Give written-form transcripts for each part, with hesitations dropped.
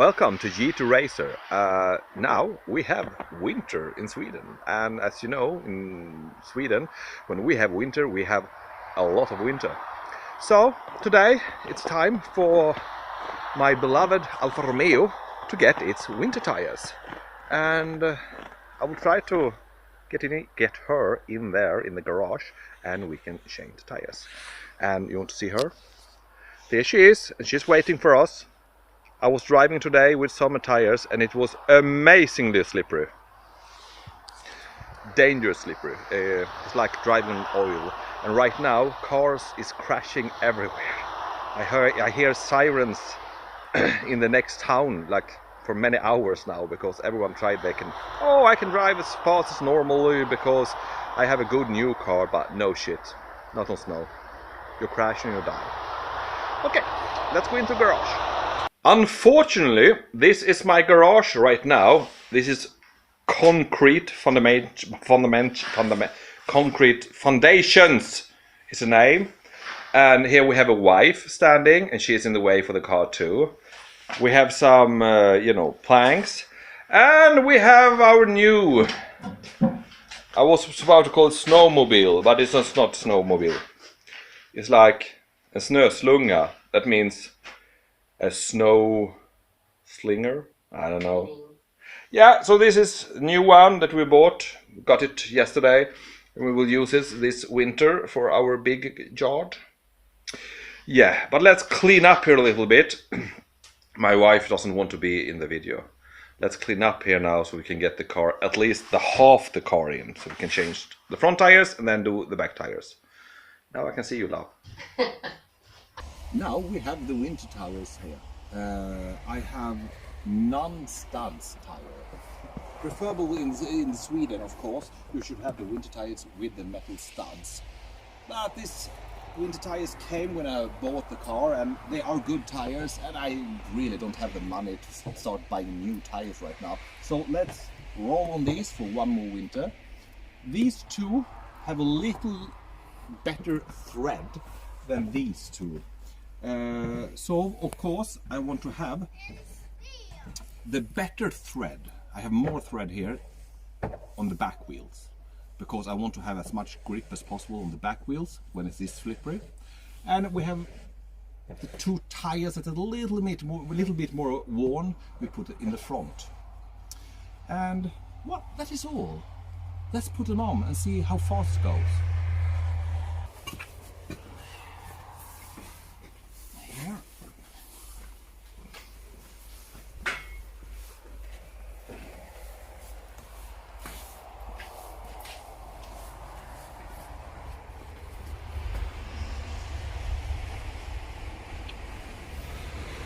Welcome to GT Racer. Now we have winter in Sweden, and as you know, in Sweden, when we have winter, we have a lot of winter. So today it's time for my beloved Alfa Romeo to get its winter tires, and I will try to get her in there in the garage, and we can change the tires. And you want to see her? There she is, and she's waiting for us. I was driving today with summer tires and it was amazingly slippery. Dangerous slippery. It's like driving on oil. And right now cars is crashing everywhere. I hear sirens in the next town like for many hours now, because everyone tried I can drive as fast as normally because I have a good new car, but no shit. Not on snow. You crash and you die. Okay, let's go into the garage. Unfortunately, this is my garage right now. This is concrete concrete foundations is the name. And here we have a wife standing, and she is in the way for the car too. We have some, planks, and we have our new. I was about to call it snowmobile, but it's not snowmobile. It's like a snöslunga. That means a snow slinger, I don't know. Yeah, so this is a new one that we bought. Got it yesterday, and we will use it this winter for our big yard. Yeah, but let's clean up here a little bit. My wife doesn't want to be in the video. Let's clean up here now so we can get the car, at least half the car in, so we can change the front tires and then do the back tires. Now I can see you, love. Now we have the winter tires here. I have non-studs tire. Preferable in Sweden, of course, you should have the winter tires with the metal studs. But this winter tires came when I bought the car, and they are good tires, and I really don't have the money to start buying new tires right now. So let's roll on these for one more winter. These two have a little better thread than these two. So of course I want to have the better thread. I have more thread here on the back wheels because I want to have as much grip as possible on the back wheels when it's this slippery. And we have the two tires that are a little bit more worn. We put it in the front. And well, that is all. Let's put them on and see how fast it goes.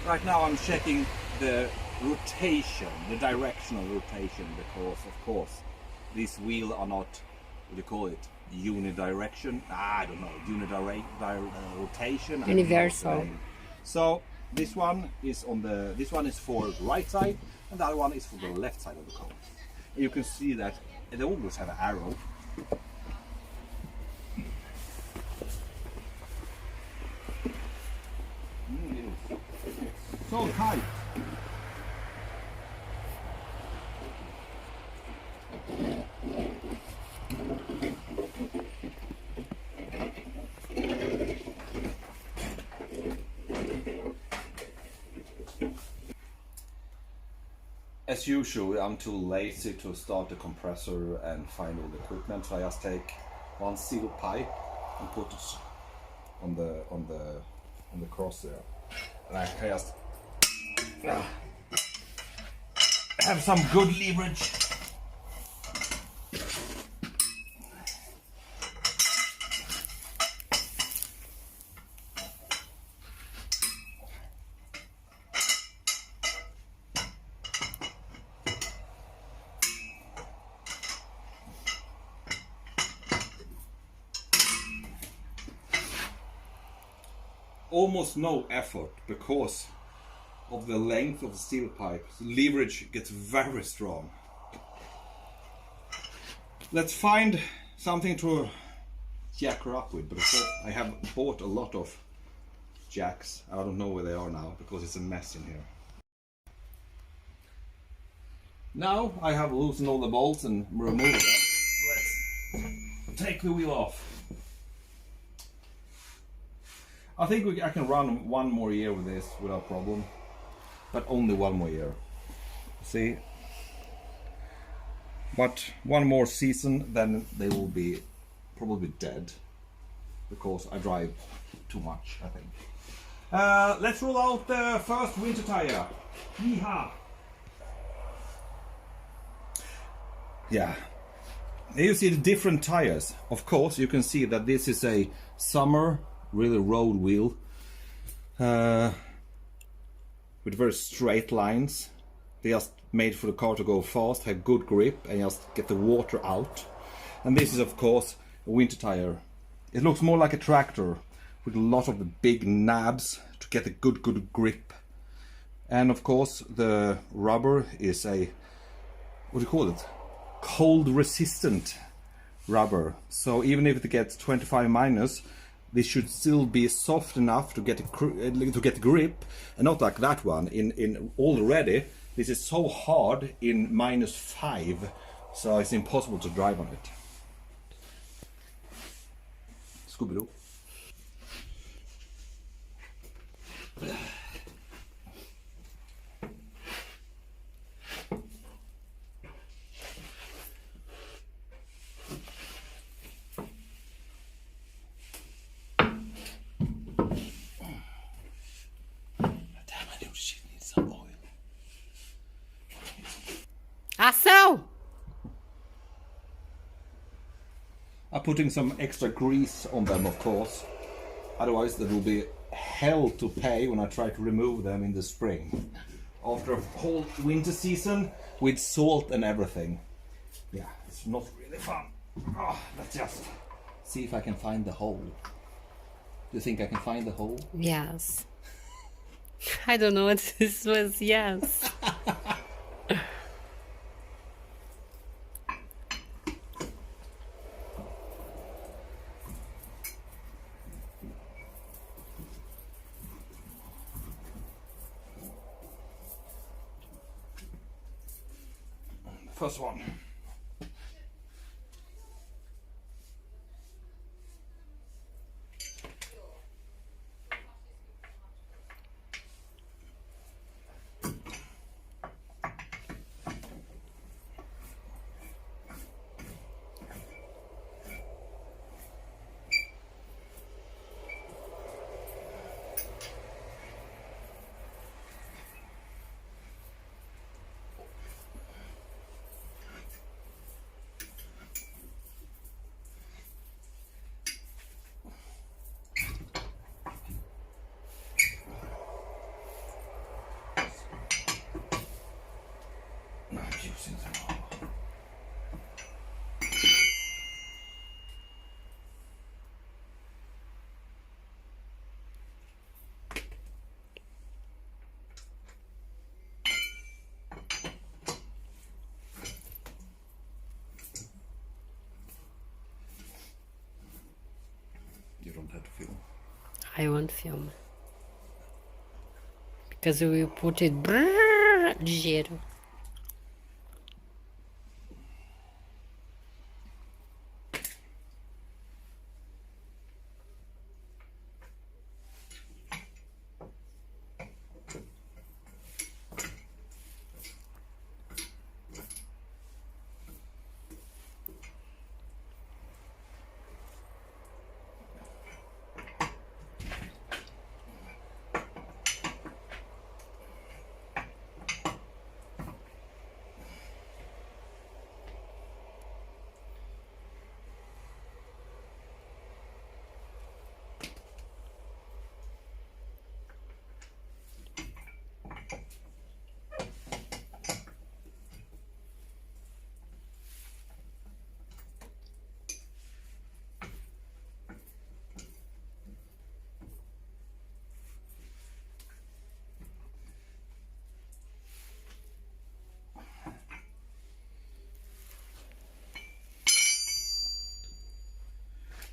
Right now I'm checking the rotation, the directional rotation, because of course these wheels are not, what do you call it, unidirection? I don't know, rotation. Universal. So this one is for the right side, and the other one is for the left side of the car. And you can see that they always have an arrow. So tight. As usual, I'm too lazy to start the compressor and find all the equipment, so I just take one steel pipe and put it on the cross there, and I can just have some good leverage. Almost no effort because of the length of the steel pipe. The leverage gets very strong. Let's find something to jack her up with, because I have bought a lot of jacks. I don't know where they are now because it's a mess in here. Now I have loosened all the bolts and removed them. Let's take the wheel off. I think I can run 1 more year with this without problem, but only 1 more year. See, but 1 more season, then they will be probably dead because I drive too much, I think. Let's roll out the first winter tire. Yeehaw! Yeah. Here you see the different tires. Of course, you can see that this is a summer, really road wheel with very straight lines. They just made for the car to go fast, have good grip, and just get the water out. And this is, of course, a winter tire. It looks more like a tractor with a lot of the big knobs to get a good grip. And of course, the rubber is a, what do you call it? Cold resistant rubber. So even if it gets 25 minus, this should still be soft enough to get a grip, and not like that one. In already, this is so hard in -5, so it's impossible to drive on it. Scooby-Doo. Ação! I'm putting some extra grease on them, of course. Otherwise, there will be hell to pay when I try to remove them in the spring. After a whole winter season with salt and everything. Yeah, it's not really fun. Oh, let's just see if I can find the hole. Do you think I can find the hole? Yes. I don't know what this was, yes. First one. You don't have to film. I won't film. Because we will put it brrr, ligeiro.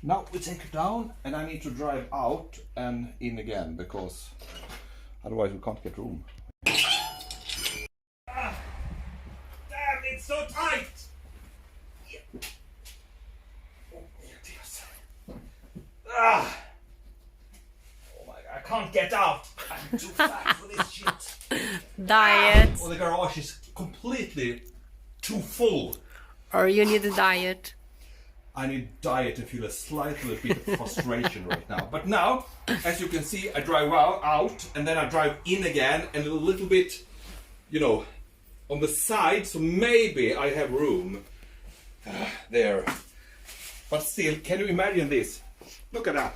Now we take it down, and I need to drive out and in again, because otherwise we can't get room. so tight. Yeah. Oh, dears. Ah. Oh my God, I can't get out. I'm too fat for this shit. Diet. Oh, the garage is completely too full. Or you need a diet. I need diet to feel a slightly bit of frustration right now. But now, as you can see, I drive out and then I drive in again and a little bit, you know, on the side. So maybe I have room there. But still, can you imagine this? Look at that.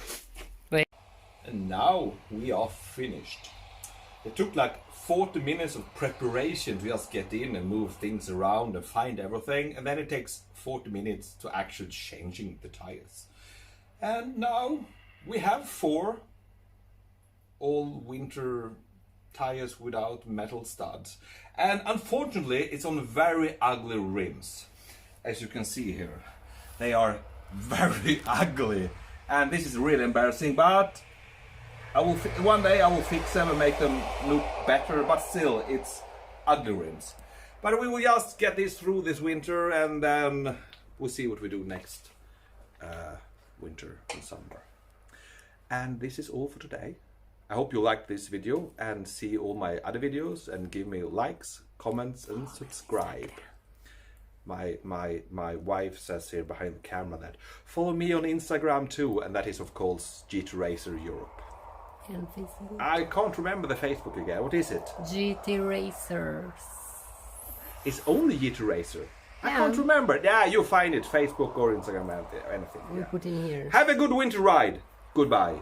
Wait. And now we are finished. It took like 40 minutes of preparation to just get in and move things around and find everything, and then it takes 40 minutes to actually changing the tires. And now we have 4 all-winter tires without metal studs, and unfortunately it's on very ugly rims. As you can see here, they are very ugly, and this is really embarrassing, but one day I will fix them and make them look better, but still, it's ugly rims. But we will just get this through this winter, and then we'll see what we do next winter and summer. And this is all for today. I hope you liked this video and see all my other videos, and give me likes, comments, and subscribe. My wife says here behind the camera that follow me on Instagram too, and that is of course GT Racer Europe. And Facebook. I can't remember the Facebook again. What is it? GT Racers. It's only GT Racer. I Yeah. can't remember. Yeah, you'll find it. Facebook or Instagram, anything. We Yeah. put in here. Have a good winter ride. Goodbye.